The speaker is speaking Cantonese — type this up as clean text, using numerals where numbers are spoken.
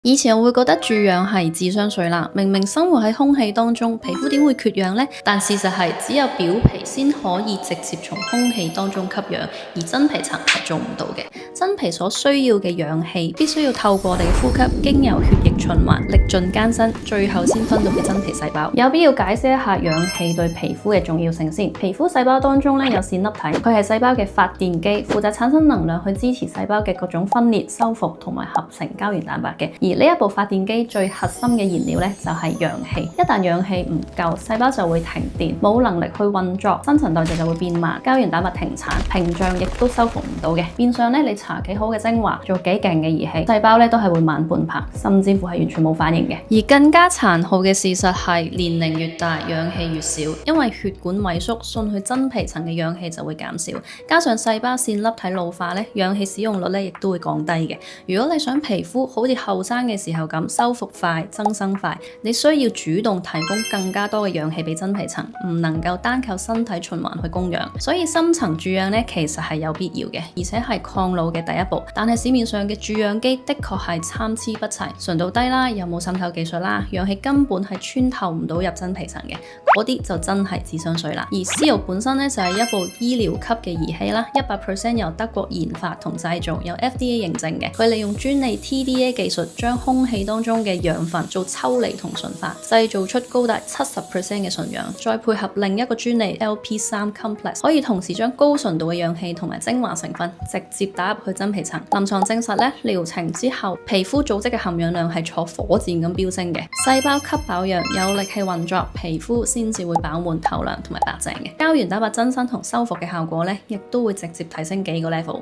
以前我會覺得住氧係智商稅啦，明明生活喺空氣當中，皮膚點會缺氧呢？但事實係只有表皮先可以直接從空氣當中吸氧，而真皮層係做唔到嘅。真皮所需要嘅氧氣必須要透過我哋嘅呼吸，經由血液循環，歷盡艱辛，最後先分到嘅真皮細胞。有必要解釋一下氧氣對皮膚嘅重要性先。皮膚細胞當中有線粒體，佢係細胞嘅發電機，負責產生能量去支持細胞嘅各種分裂、修復同埋合成膠原蛋白嘅。而呢一部發電機最核心嘅燃料呢，就係氧氣。一旦氧氣唔夠，細胞就會停電，冇能力去運作，新陳代謝就會變慢，膠原蛋白停產，屏障亦都修復唔到嘅。變相呢，你搽幾好嘅精華，做幾勁嘅儀器，細胞呢都係會慢半拍，甚至乎係完全冇反應嘅。而更加殘酷嘅事實係，年齡越大，氧氣越少，因為血管萎縮，送去真皮層嘅氧氣就會減少，加上細胞線粒體老化呢，氧氣使用率呢亦都會降低嘅。如果你想皮膚好似後生嘅時候咁修復快、增生快，你需要主動提供更加多嘅氧氣俾真皮層，唔能夠單靠身體循環去供氧。所以深層注氧呢，其實係有必要嘅，而且係抗老嘅第一步。但係市面上嘅注氧機的確係參差不齊，純度低啦，又冇滲透技術啦，氧氣根本係穿透唔到入真皮層嘅，嗰啲就真係智商稅啦。而Seal本身呢，就係一部醫療級嘅儀器啦，100% 由德國研發同製造，有 FDA 認證嘅。佢利用專利 TDA 技術，將空氣當中嘅養分做抽離同純化，製造出高達70% 嘅純氧，再配合另一個專利 LP3 Complex， 可以同時將高純度嘅氧氣同埋精華成分直接打入去真皮層。臨床證實咧，療程之後皮膚組織嘅含氧量係坐火箭咁飆升嘅，細胞吸飽氧，有力氣運作，皮膚先至會飽滿透亮同埋白淨嘅。膠原蛋白增生同修復嘅效果咧，亦都會直接提升幾個 level。